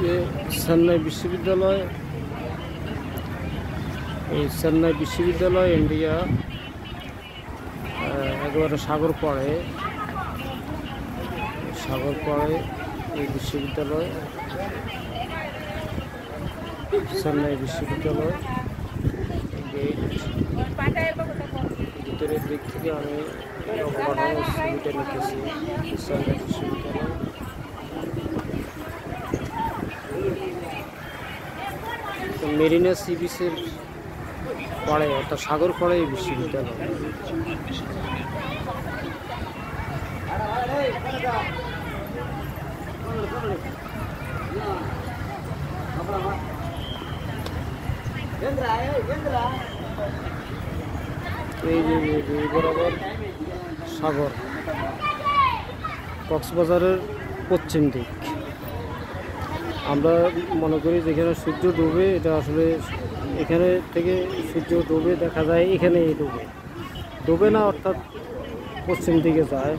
যে চেন্নাই বিশ্ববিদ্যালয়, এই চেন্নাই বিশ্ববিদ্যালয় ইন্ডিয়া একেবারে সাগর পাড়ে এই বিশ্ববিদ্যালয়, চেন্নাই বিশ্ববিদ্যালয় গেট। ভিতরের দিক থেকে আমি অবকাঠামোর ছবিটা নিতেছি। চেন্নাই বিশ্ববিদ্যালয় মেরিনা সি বিচের পাড়ে অর্থাৎ সাগর পাড়ে এই বিশ্ববিদ্যালয়। এই যে বরাবর সাগর, কক্সবাজারের পশ্চিম দিক। আমরা মনে করি যেখানে সূর্য ডুবে, এটা আসলে এখানে থেকে সূর্য ডুবে দেখা যায়, এখানে ডুবে না, অর্থাৎ পশ্চিম দিকে যায়।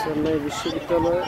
চেন্নাই বিশ্ববিদ্যালয়